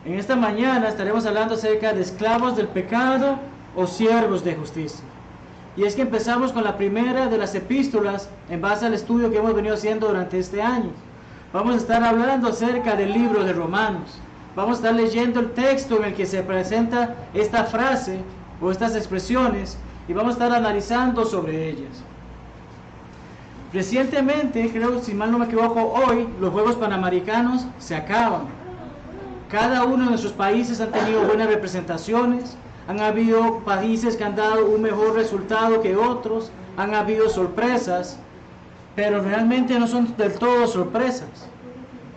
En esta mañana estaremos hablando acerca de esclavos del pecado o siervos de justicia. Y es que empezamos con la primera de las epístolas en base al estudio que hemos venido haciendo durante este año. Vamos a estar hablando acerca del libro de Romanos. Vamos a estar leyendo el texto en el que se presenta esta frase o estas expresiones y vamos a estar analizando sobre ellas. Recientemente, creo, si mal no me equivoco, hoy los Juegos Panamericanos se acaban. Cada uno de nuestros países han tenido buenas representaciones, han habido países que han dado un mejor resultado que otros, han habido sorpresas, pero realmente no son del todo sorpresas.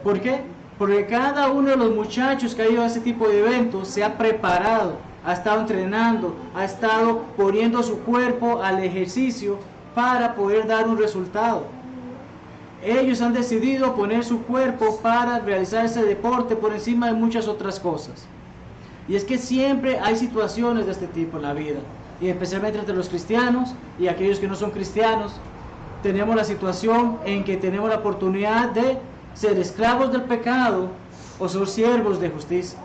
¿Por qué? Porque cada uno de los muchachos que ha ido a ese tipo de eventos se ha preparado, ha estado entrenando, ha estado poniendo su cuerpo al ejercicio para poder dar un resultado. Ellos han decidido poner su cuerpo para realizar ese deporte por encima de muchas otras cosas. Y es que siempre hay situaciones de este tipo en la vida, y especialmente entre los cristianos y aquellos que no son cristianos. Tenemos la situación en que tenemos la oportunidad de ser esclavos del pecado o ser siervos de justicia.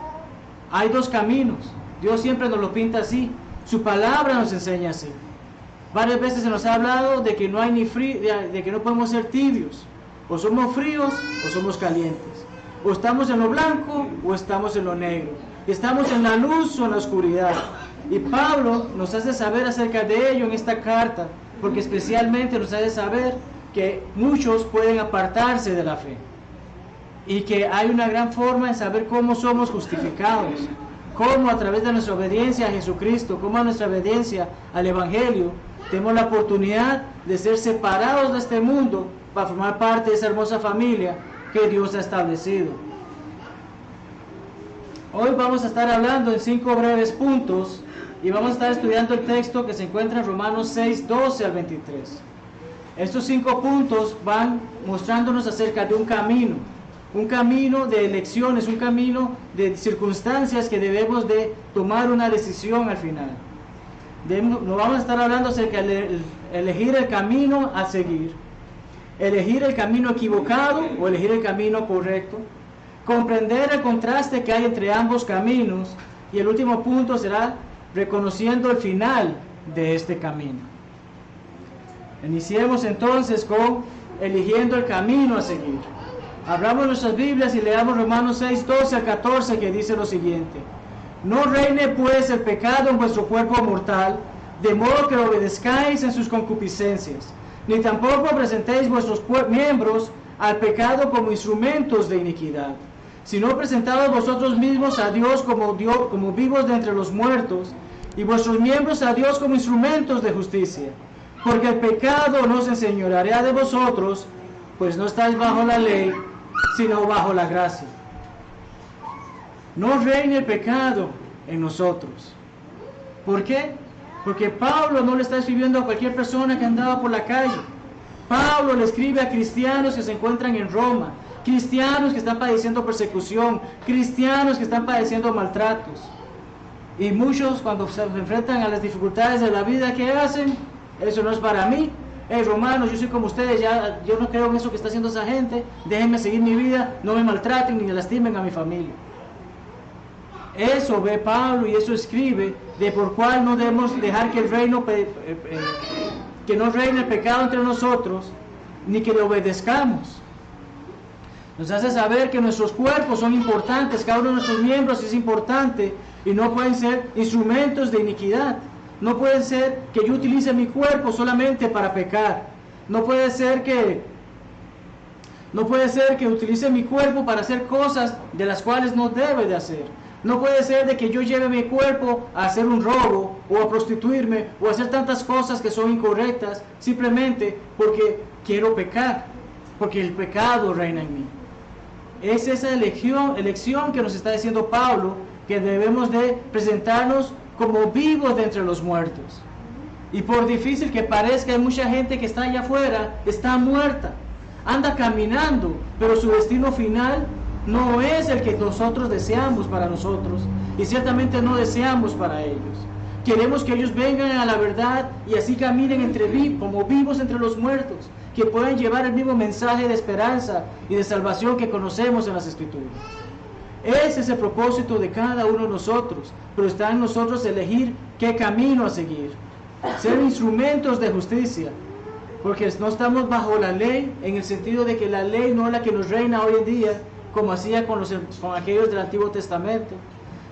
Hay dos caminos. Dios siempre nos lo pinta así. Su palabra nos enseña así. Varias veces se nos ha hablado de que no hay de que no podemos ser tibios. O somos fríos o somos calientes. O estamos en lo blanco o estamos en lo negro. Estamos en la luz o en la oscuridad. Y Pablo nos hace saber acerca de ello en esta carta, porque especialmente nos hace saber que muchos pueden apartarse de la fe. Y que hay una gran forma en saber cómo somos justificados. Cómo a través de nuestra obediencia a Jesucristo, cómo a nuestra obediencia al Evangelio, tenemos la oportunidad de ser separados de este mundo para formar parte de esa hermosa familia que Dios ha establecido. Hoy vamos a estar hablando en 5 breves puntos y vamos a estar estudiando el texto que se encuentra en Romanos 6, 12 al 23. Estos 5 puntos van mostrándonos acerca de un camino de elecciones, un camino de circunstancias que debemos de tomar una decisión al final. Nos vamos a estar hablando acerca de elegir el camino a seguir, elegir el camino equivocado o elegir el camino correcto, comprender el contraste que hay entre ambos caminos, y el último punto será reconociendo el final de este camino. Iniciemos entonces con eligiendo el camino a seguir. Abramos nuestras Biblias y leamos Romanos 6, 12 al 14, que dice lo siguiente: No reine pues el pecado en vuestro cuerpo mortal, de modo que lo obedezcáis en sus concupiscencias, ni tampoco presentéis vuestros miembros al pecado como instrumentos de iniquidad, sino presentados vosotros mismos a Dios como vivos de entre los muertos, y vuestros miembros a Dios como instrumentos de justicia. Porque el pecado no se enseñoreará de vosotros, pues no estáis bajo la ley, sino bajo la gracia. No reine el pecado en nosotros. ¿Por qué? Porque Pablo no le está escribiendo a cualquier persona que andaba por la calle. Pablo le escribe a cristianos que se encuentran en Roma, cristianos que están padeciendo persecución, cristianos que están padeciendo maltratos. Y muchos, cuando se enfrentan a las dificultades de la vida, ¿qué hacen? Eso no es para mí. Romanos, yo soy como ustedes, yo no creo en eso que está haciendo esa gente, déjenme seguir mi vida, no me maltraten ni lastimen a mi familia. Eso ve Pablo y eso escribe de por cuál no debemos dejar que el reino, que no reine el pecado entre nosotros, ni que le obedezcamos. Nos hace saber que nuestros cuerpos son importantes, cada uno de nuestros miembros es importante y no pueden ser instrumentos de iniquidad. No puede ser que yo utilice mi cuerpo solamente para pecar. No puede ser que utilice mi cuerpo para hacer cosas de las cuales no debe de hacer. No puede ser de que yo lleve mi cuerpo a hacer un robo o a prostituirme o a hacer tantas cosas que son incorrectas simplemente porque quiero pecar, porque el pecado reina en mí. Es esa elección que nos está diciendo Pablo, que debemos de presentarnos como vivos de entre los muertos. Y por difícil que parezca, hay mucha gente que está allá afuera, está muerta, anda caminando, pero su destino final no es el que nosotros deseamos para nosotros, y ciertamente no deseamos para ellos. Queremos que ellos vengan a la verdad y así caminen como vivos entre los muertos, que puedan llevar el mismo mensaje de esperanza y de salvación que conocemos en las Escrituras. Ese es el propósito de cada uno de nosotros, pero está en nosotros elegir qué camino a seguir. Ser instrumentos de justicia, porque no estamos bajo la ley, en el sentido de que la ley no es la que nos reina hoy en día, como hacía con aquellos del Antiguo Testamento,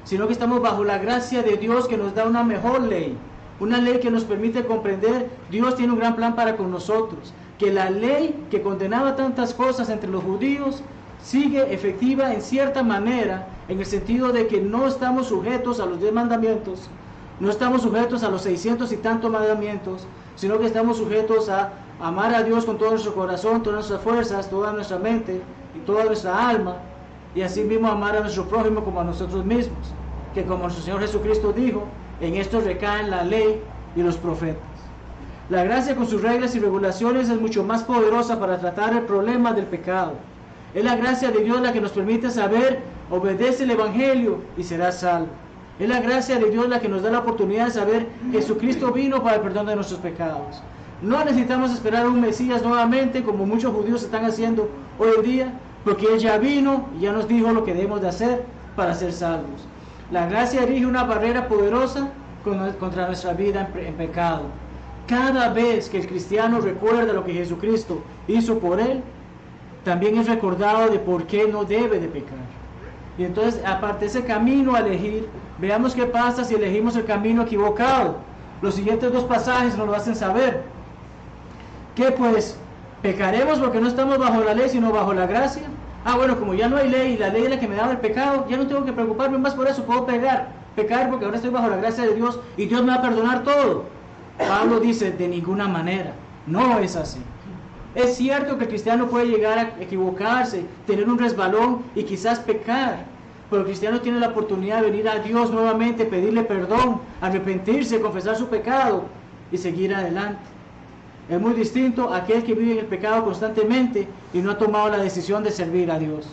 sino que estamos bajo la gracia de Dios que nos da una mejor ley, una ley que nos permite comprender, Dios tiene un gran plan para con nosotros, que la ley que condenaba tantas cosas entre los judíos, sigue efectiva en cierta manera, en el sentido de que no estamos sujetos a los 10 mandamientos, no estamos sujetos a los 600 y tantos mandamientos, sino que estamos sujetos a amar a Dios con todo nuestro corazón, todas nuestras fuerzas, toda nuestra mente y toda nuestra alma, y así mismo amar a nuestro prójimo como a nosotros mismos, que como nuestro Señor Jesucristo dijo, en esto recaen la ley y los profetas. La gracia con sus reglas y regulaciones es mucho más poderosa para tratar el problema del pecado. Es la gracia de Dios la que nos permite saber, obedece el Evangelio y serás salvo. Es la gracia de Dios la que nos da la oportunidad de saber que Jesucristo vino para el perdón de nuestros pecados. No necesitamos esperar a un Mesías nuevamente, como muchos judíos están haciendo hoy en día, porque Él ya vino y ya nos dijo lo que debemos de hacer para ser salvos. La gracia erige una barrera poderosa contra nuestra vida en pecado. Cada vez que el cristiano recuerda lo que Jesucristo hizo por él, también es recordado de por qué no debe de pecar. Y entonces, aparte de ese camino a elegir, veamos qué pasa si elegimos el camino equivocado. Los siguientes 2 pasajes nos lo hacen saber. Que pues, pecaremos porque no estamos bajo la ley, sino bajo la gracia. Bueno, como ya no hay ley y la ley es la que me da el pecado, ya no tengo que preocuparme más por eso, puedo pecar porque ahora estoy bajo la gracia de Dios y Dios me va a perdonar todo. Pablo dice, de ninguna manera, no es así. Es cierto que el cristiano puede llegar a equivocarse, tener un resbalón y quizás pecar, pero el cristiano tiene la oportunidad de venir a Dios nuevamente, pedirle perdón, arrepentirse, confesar su pecado y seguir adelante. Es muy distinto a aquel que vive en el pecado constantemente y no ha tomado la decisión de servir a Dios.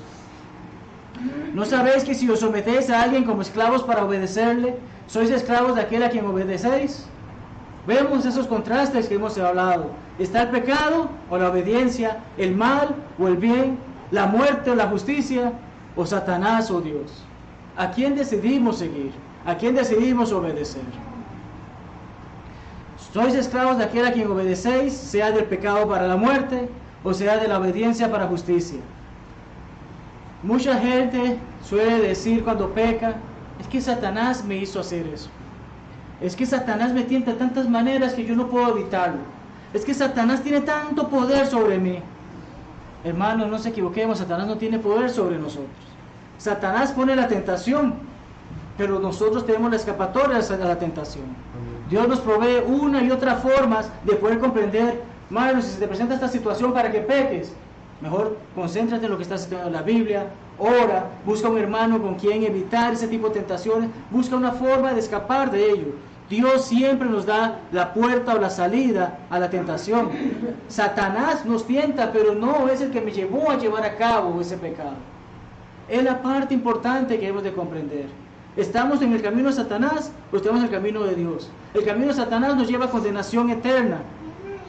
¿No sabéis que si os sometéis a alguien como esclavos para obedecerle, sois esclavos de aquel a quien obedecéis? Vemos esos contrastes que hemos hablado. Está el pecado o la obediencia, el mal o el bien, la muerte o la justicia, o Satanás o Dios. ¿A quién decidimos seguir? ¿A quién decidimos obedecer? Sois esclavos de aquel a quien obedecéis, sea del pecado para la muerte, o sea de la obediencia para justicia. Mucha gente suele decir cuando peca, es que Satanás me hizo hacer eso. Es que Satanás me tienta de tantas maneras que yo no puedo evitarlo. Es que Satanás tiene tanto poder sobre mí. Hermanos, no se equivoquemos, Satanás no tiene poder sobre nosotros. Satanás pone la tentación, pero nosotros tenemos la escapatoria a la tentación. Dios nos provee una y otra formas de poder comprender, Mario, si se te presenta esta situación para que peques, mejor concéntrate en lo que estás estudiando en la Biblia, ora, busca un hermano con quien evitar ese tipo de tentaciones, busca una forma de escapar de ello. Dios siempre nos da la puerta o la salida a la tentación. Satanás nos tienta, pero no es el que me llevó a llevar a cabo ese pecado. Es la parte importante que hemos de comprender. ¿Estamos en el camino de Satanás o estamos en el camino de Dios? El camino de Satanás nos lleva a condenación eterna.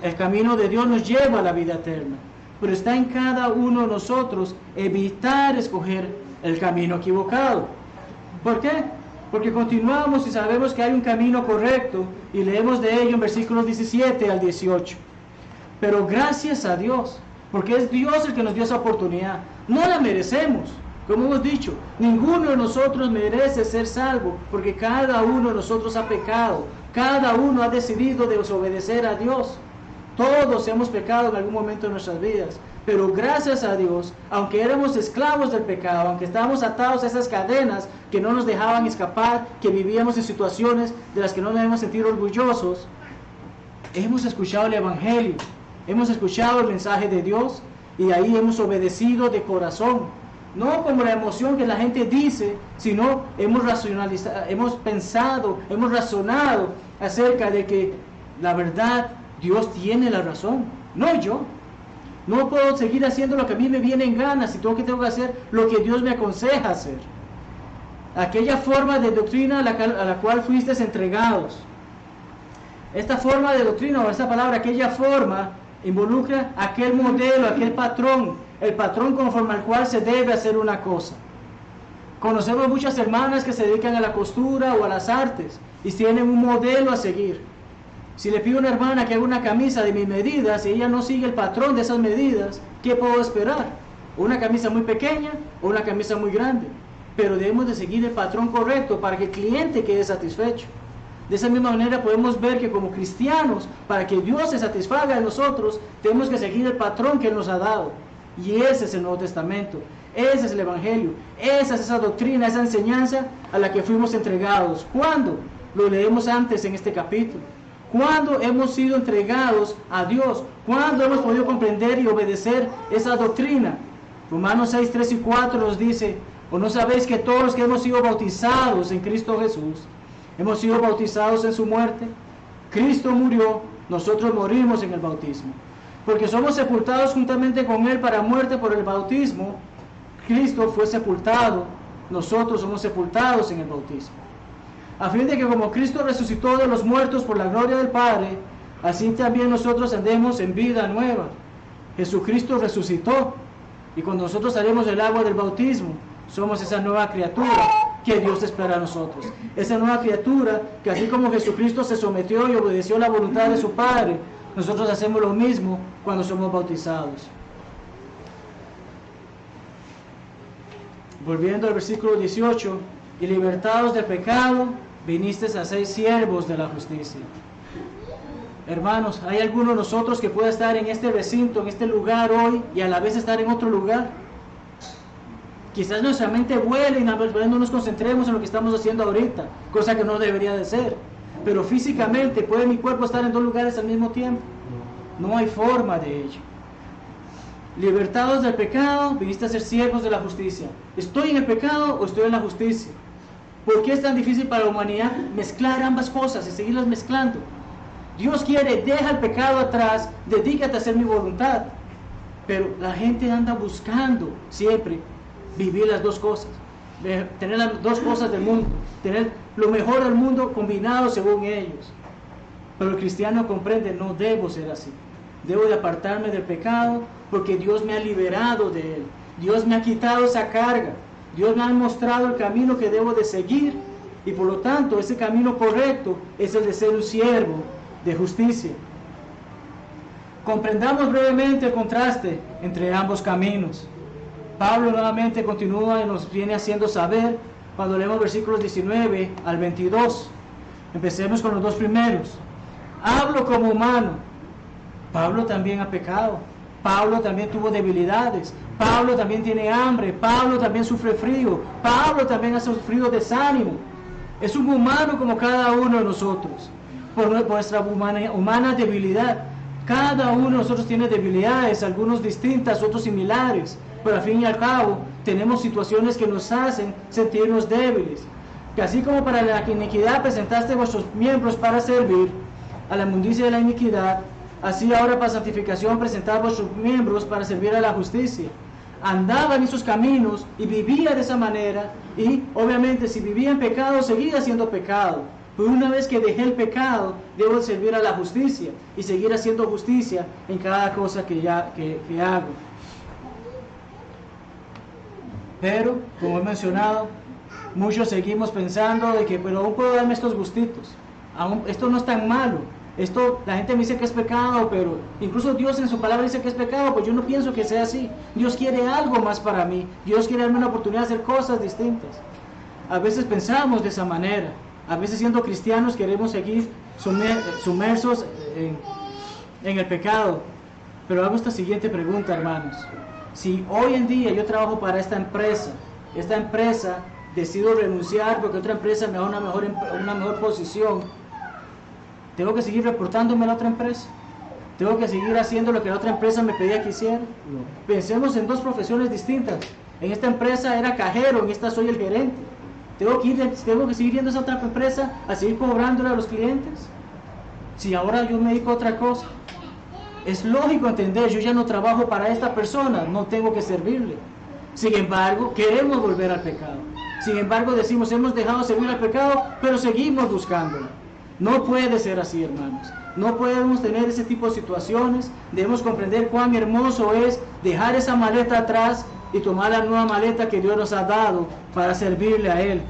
El camino de Dios nos lleva a la vida eterna. Pero está en cada uno de nosotros evitar escoger el camino equivocado. ¿Por qué? Porque continuamos y sabemos que hay un camino correcto y leemos de ello en versículos 17 al 18. Pero gracias a Dios, porque es Dios el que nos dio esa oportunidad. No la merecemos. Como hemos dicho, ninguno de nosotros merece ser salvo, porque cada uno de nosotros ha pecado, cada uno ha decidido desobedecer a Dios. Todos hemos pecado en algún momento de nuestras vidas, pero gracias a Dios, aunque éramos esclavos del pecado, aunque estábamos atados a esas cadenas que no nos dejaban escapar, que vivíamos en situaciones de las que no nos debemos sentir orgullosos, hemos escuchado el Evangelio, hemos escuchado el mensaje de Dios y ahí hemos obedecido de corazón. No como la emoción que la gente dice, sino hemos racionalizado, hemos pensado, hemos razonado acerca de que la verdad, Dios tiene la razón, no yo. No puedo seguir haciendo lo que a mí me viene en gana, si tengo que hacer lo que Dios me aconseja hacer. aquella forma de doctrina a la cual fuisteis entregados. Esta forma de doctrina, o esta palabra, aquella forma, involucra aquel modelo, aquel patrón, el patrón conforme al cual se debe hacer una cosa. Conocemos muchas hermanas que se dedican a la costura o a las artes y tienen un modelo a seguir. Si le pido a una hermana que haga una camisa de mis medidas y ella no sigue el patrón de esas medidas, ¿qué puedo esperar? ¿Una camisa muy pequeña o una camisa muy grande? Pero debemos de seguir el patrón correcto para que el cliente quede satisfecho. De esa misma manera podemos ver que como cristianos, para que Dios se satisfaga de nosotros, tenemos que seguir el patrón que Él nos ha dado. Y ese es el Nuevo Testamento, ese es el Evangelio, esa es esa doctrina, esa enseñanza a la que fuimos entregados. ¿Cuándo? Lo leemos antes en este capítulo. ¿Cuándo hemos sido entregados a Dios? ¿Cuándo hemos podido comprender y obedecer esa doctrina? Romanos 6, 3 y 4 nos dice: ¿o no sabéis que todos los que hemos sido bautizados en Cristo Jesús, hemos sido bautizados en su muerte? Cristo murió, nosotros morimos en el bautismo. Porque somos sepultados juntamente con Él para muerte por el bautismo. Cristo fue sepultado, nosotros somos sepultados en el bautismo. A fin de que como Cristo resucitó de los muertos por la gloria del Padre, así también nosotros andemos en vida nueva. Jesucristo resucitó, y cuando nosotros salimos del agua del bautismo, somos esa nueva criatura que Dios espera a nosotros. Esa nueva criatura que, así como Jesucristo se sometió y obedeció la voluntad de su Padre, nosotros hacemos lo mismo cuando somos bautizados. Volviendo al versículo 18: y libertados del pecado, vinisteis a ser siervos de la justicia. Hermanos, ¿hay alguno de nosotros que pueda estar en este recinto, en este lugar hoy, y a la vez estar en otro lugar? Quizás nuestra mente vuele y no nos concentremos en lo que estamos haciendo ahorita, cosa que no debería de ser. Pero físicamente, ¿puede mi cuerpo estar en dos lugares al mismo tiempo? No hay forma de ello. Libertados del pecado, viniste a ser siervos de la justicia. ¿Estoy en el pecado o estoy en la justicia? ¿Por qué es tan difícil para la humanidad mezclar ambas cosas y seguirlas mezclando? Dios quiere: deja el pecado atrás, dedícate a hacer mi voluntad. Pero la gente anda buscando siempre vivir las dos cosas, tener las dos cosas del mundo, tener lo mejor del mundo combinado según ellos. Pero el cristiano comprende: no debo ser así. Debo de apartarme del pecado porque Dios me ha liberado de él. Dios me ha quitado esa carga. Dios me ha mostrado el camino que debo de seguir, y por lo tanto ese camino correcto es el de ser un siervo de justicia. Comprendamos brevemente el contraste entre ambos caminos. Pablo nuevamente continúa y nos viene haciendo saber cuando leemos versículos 19 al 22. Empecemos con los dos primeros. Hablo como humano. Pablo también ha pecado. Pablo también tuvo debilidades. Pablo también tiene hambre. Pablo también sufre frío. Pablo también ha sufrido desánimo. Es un humano como cada uno de nosotros, por nuestra humana debilidad. Cada uno de nosotros tiene debilidades, algunos distintas, otros similares, pero al fin y al cabo tenemos situaciones que nos hacen sentirnos débiles. Que así como para la iniquidad presentaste vuestros miembros para servir a la inmundicia de la iniquidad, así ahora para santificación presentad vuestros miembros para servir a la justicia. Andaba en esos caminos y vivía de esa manera, y obviamente si vivía en pecado seguía haciendo pecado. Pero una vez que dejé el pecado, debo servir a la justicia y seguir haciendo justicia en cada cosa que hago. Pero, como he mencionado, muchos seguimos pensando de que, pero aún puedo darme estos gustitos, esto no es tan malo. Esto, la gente me dice que es pecado, pero incluso Dios en su palabra dice que es pecado, pues yo no pienso que sea así. Dios quiere algo más para mí. Dios quiere darme una oportunidad de hacer cosas distintas. A veces pensamos de esa manera. A veces, siendo cristianos, queremos seguir sumersos en el pecado. Pero hago esta siguiente pregunta, hermanos. Si hoy en día yo trabajo para esta empresa decido renunciar porque otra empresa me da una mejor posición, ¿tengo que seguir reportándome a la otra empresa? ¿Tengo que seguir haciendo lo que la otra empresa me pedía que hiciera? No. Pensemos en dos profesiones distintas. En esta empresa era cajero, en esta soy el gerente. ¿Tengo que seguir yendo a esa otra empresa a seguir cobrándole a los clientes? Si ahora yo me dedico a otra cosa. Es lógico entender, yo ya no trabajo para esta persona, no tengo que servirle. Sin embargo, queremos volver al pecado. Sin embargo, decimos, hemos dejado servir al pecado, pero seguimos buscándolo. No puede ser así, hermanos. No podemos tener ese tipo de situaciones. Debemos comprender cuán hermoso es dejar esa maleta atrás y tomar la nueva maleta que Dios nos ha dado para servirle a Él.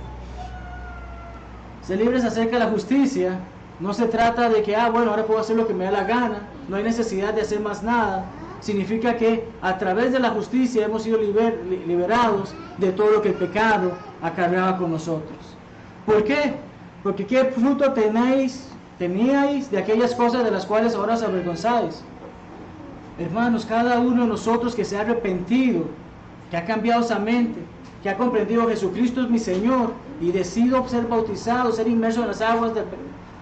Ser libres acerca de la justicia no se trata de que, bueno, ahora puedo hacer lo que me da la gana, no hay necesidad de hacer más nada. Significa que a través de la justicia hemos sido liberados de todo lo que el pecado acarreaba con nosotros. ¿Por qué? Porque ¿qué fruto teníais de aquellas cosas de las cuales ahora os avergonzáis? Hermanos, cada uno de nosotros que se ha arrepentido, que ha cambiado esa mente, que ha comprendido Jesucristo es mi Señor y decido ser bautizado, ser inmerso en las aguas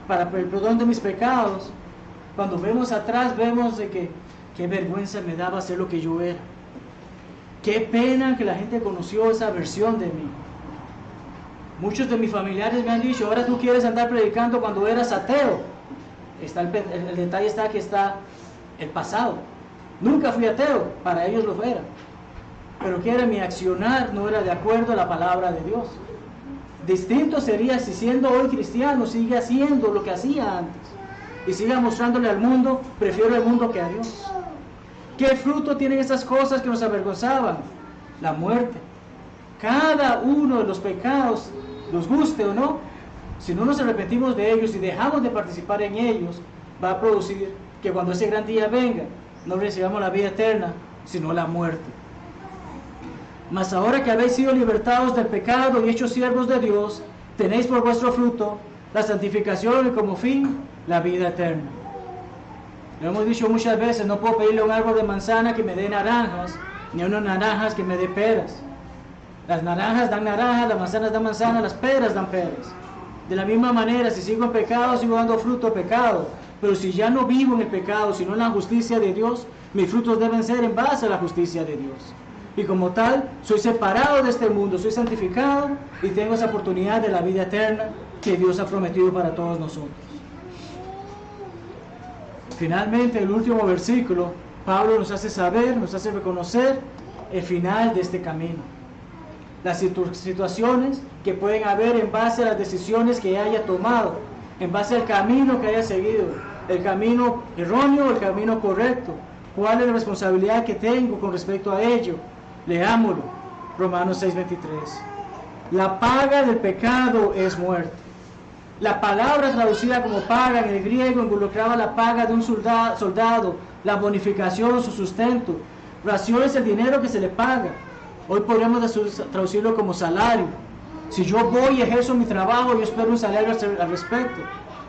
para el perdón de mis pecados, cuando vemos atrás vemos de que qué vergüenza me daba hacer lo que yo era. Qué pena que la gente conoció esa versión de mí. Muchos de mis familiares me han dicho, ahora tú quieres andar predicando cuando eras ateo. El detalle está que está el pasado. Nunca fui ateo, para ellos lo era. Pero que era mi accionar, no era de acuerdo a la palabra de Dios. Distinto sería si siendo hoy cristiano sigue haciendo lo que hacía antes y siga mostrándole al mundo, prefiero el mundo que a Dios. ¿Qué fruto tienen esas cosas que nos avergonzaban? La muerte. Cada uno de los pecados, nos guste o no, si no nos arrepentimos de ellos y dejamos de participar en ellos, va a producir que cuando ese gran día venga, no recibamos la vida eterna, sino la muerte. Mas ahora que habéis sido libertados del pecado y hechos siervos de Dios, tenéis por vuestro fruto la santificación y como fin la vida eterna. Lo hemos dicho muchas veces, no puedo pedirle a un árbol de manzana que me dé naranjas, ni a unas naranjas que me dé peras. Las naranjas dan naranjas, las manzanas dan manzanas, las peras dan peras. De la misma manera, si sigo en pecado, sigo dando fruto de pecado. Pero si ya no vivo en el pecado, sino en la justicia de Dios, mis frutos deben ser en base a la justicia de Dios. Y como tal, soy separado de este mundo, soy santificado y tengo esa oportunidad de la vida eterna que Dios ha prometido para todos nosotros. Finalmente, el último versículo, Pablo nos hace saber, nos hace reconocer el final de este camino. Las situaciones que pueden haber en base a las decisiones que haya tomado, en base al camino que haya seguido, el camino erróneo o el camino correcto. ¿Cuál es la responsabilidad que tengo con respecto a ello? Leámoslo, Romanos 6:23. La paga del pecado es muerte. La palabra traducida como paga en el griego involucraba la paga de un soldado, la bonificación, su sustento. Ración es el dinero que se le paga. Hoy podríamos traducirlo como salario. Si yo voy y ejerzo mi trabajo, yo espero un salario al respecto.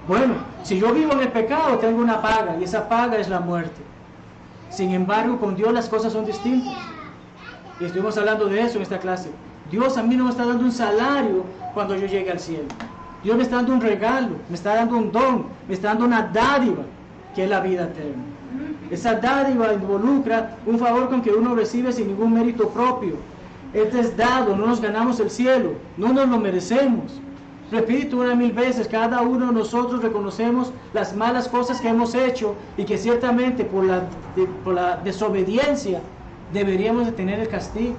Bueno, si yo vivo en el pecado, tengo una paga, y esa paga es la muerte. Sin embargo, con Dios las cosas son distintas. Y estuvimos hablando de eso en esta clase. Dios a mí no me está dando un salario cuando yo llegue al cielo. Dios me está dando un regalo, me está dando un don, me está dando una dádiva, que es la vida eterna. Esa dádiva involucra un favor con que uno recibe sin ningún mérito propio. Este es dado, no nos ganamos el cielo, no nos lo merecemos. Repito 1,000 veces, cada uno de nosotros reconocemos las malas cosas que hemos hecho y que ciertamente por la desobediencia deberíamos de tener el castigo.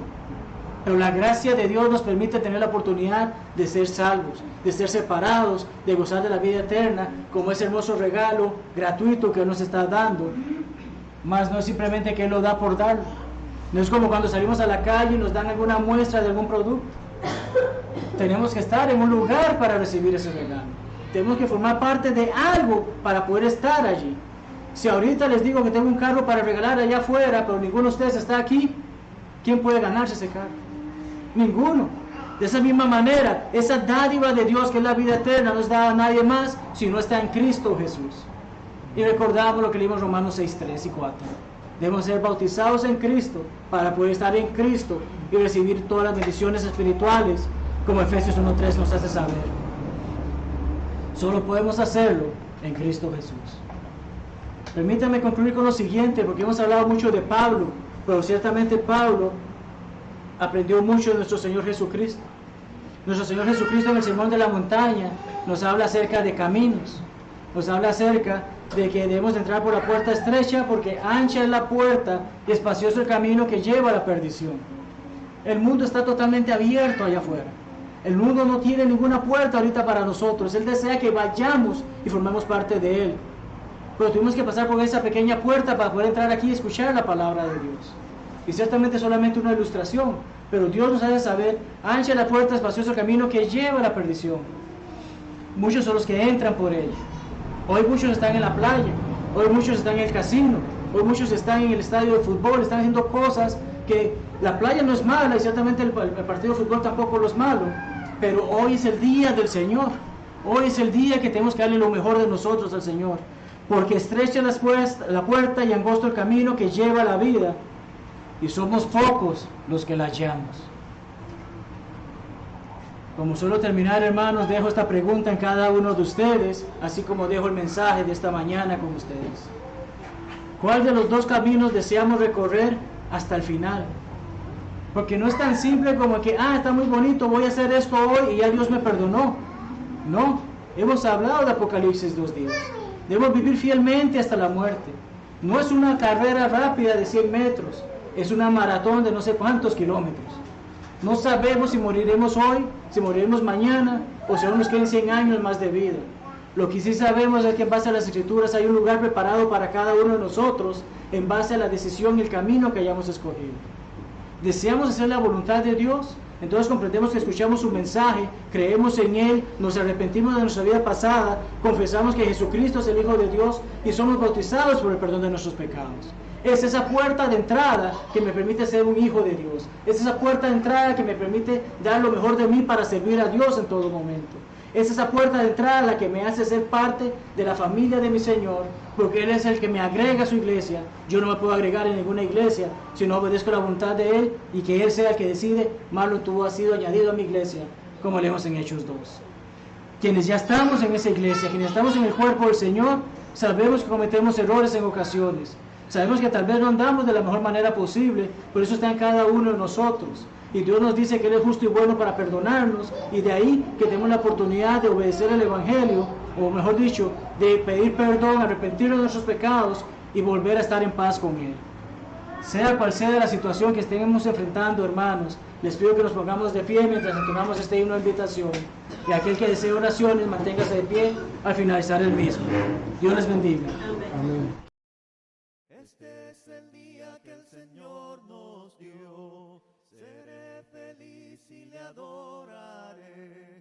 Pero la gracia de Dios nos permite tener la oportunidad de ser salvos, de ser separados, de gozar de la vida eterna, como ese hermoso regalo gratuito que Él nos está dando. Mas no es simplemente que Él lo da por darlo. No es como cuando salimos a la calle y nos dan alguna muestra de algún producto. Tenemos que estar en un lugar para recibir ese regalo. Tenemos que formar parte de algo para poder estar allí. Si ahorita les digo que tengo un carro para regalar allá afuera, pero ninguno de ustedes está aquí, ¿quién puede ganarse ese carro? Ninguno. De esa misma manera, esa dádiva de Dios que es la vida eterna no es dada a nadie más si no está en Cristo Jesús. Y recordamos lo que leímos Romanos 6, 3 y 4. Debemos ser bautizados en Cristo para poder estar en Cristo y recibir todas las bendiciones espirituales, como Efesios 1:3 nos hace saber. Solo podemos hacerlo en Cristo Jesús. Permítanme concluir con lo siguiente, porque hemos hablado mucho de Pablo, pero ciertamente Pablo aprendió mucho de nuestro Señor Jesucristo. Nuestro Señor Jesucristo en el Sermón de la Montaña nos habla acerca de caminos, nos habla acerca de que debemos entrar por la puerta estrecha porque ancha es la puerta y espacioso el camino que lleva a la perdición. El mundo está totalmente abierto allá afuera. El mundo no tiene ninguna puerta ahorita para nosotros. Él desea que vayamos y formemos parte de Él. Pero tuvimos que pasar por esa pequeña puerta para poder entrar aquí y escuchar la palabra de Dios. Y ciertamente solamente una ilustración, pero Dios nos hace saber, ancha la puerta, espacioso el camino que lleva a la perdición. Muchos son los que entran por ella. Hoy muchos están en la playa, hoy muchos están en el casino, hoy muchos están en el estadio de fútbol, están haciendo cosas que la playa no es mala y ciertamente el partido de fútbol tampoco lo es malo, pero hoy es el día del Señor. Hoy es el día que tenemos que darle lo mejor de nosotros al Señor, porque estrecha la puerta y angosto el camino que lleva a la vida, y somos pocos los que la hallamos. Como suelo terminar, hermanos, dejo esta pregunta en cada uno de ustedes, así como dejo el mensaje de esta mañana con ustedes. ¿Cuál de los dos caminos deseamos recorrer hasta el final? Porque no es tan simple como que, está muy bonito, voy a hacer esto hoy y ya Dios me perdonó. No, hemos hablado de Apocalipsis 2:10. Debemos vivir fielmente hasta la muerte. No es una carrera rápida de 100 metros, es una maratón de no sé cuántos kilómetros. No sabemos si moriremos hoy, si moriremos mañana, o si aún nos queden 100 años más de vida. Lo que sí sabemos es que en base a las Escrituras hay un lugar preparado para cada uno de nosotros, en base a la decisión y el camino que hayamos escogido. ¿Deseamos hacer la voluntad de Dios? Entonces comprendemos que escuchamos su mensaje, creemos en Él, nos arrepentimos de nuestra vida pasada, confesamos que Jesucristo es el Hijo de Dios y somos bautizados por el perdón de nuestros pecados. Es esa puerta de entrada que me permite ser un hijo de Dios. Es esa puerta de entrada que me permite dar lo mejor de mí para servir a Dios en todo momento. Es esa puerta de entrada la que me hace ser parte de la familia de mi Señor, porque Él es el que me agrega a su iglesia. Yo no me puedo agregar en ninguna iglesia si no obedezco la voluntad de Él y que Él sea el que decide, Marlon, tú has sido añadido a mi iglesia, como leemos en Hechos 2. Quienes ya estamos en esa iglesia, quienes estamos en el cuerpo del Señor, sabemos que cometemos errores en ocasiones. Sabemos que tal vez no andamos de la mejor manera posible, por eso está en cada uno de nosotros. Y Dios nos dice que Él es justo y bueno para perdonarnos, y de ahí que tenemos la oportunidad de obedecer el Evangelio, o mejor dicho, de pedir perdón, arrepentirnos de nuestros pecados y volver a estar en paz con Él. Sea cual sea la situación que estemos enfrentando, hermanos, les pido que nos pongamos de pie mientras entonamos este himno de invitación. Y aquel que desee oraciones, manténgase de pie al finalizar el mismo. Dios les bendiga. Amén. Este es el día que el Señor nos dio, seré feliz y le adoraré.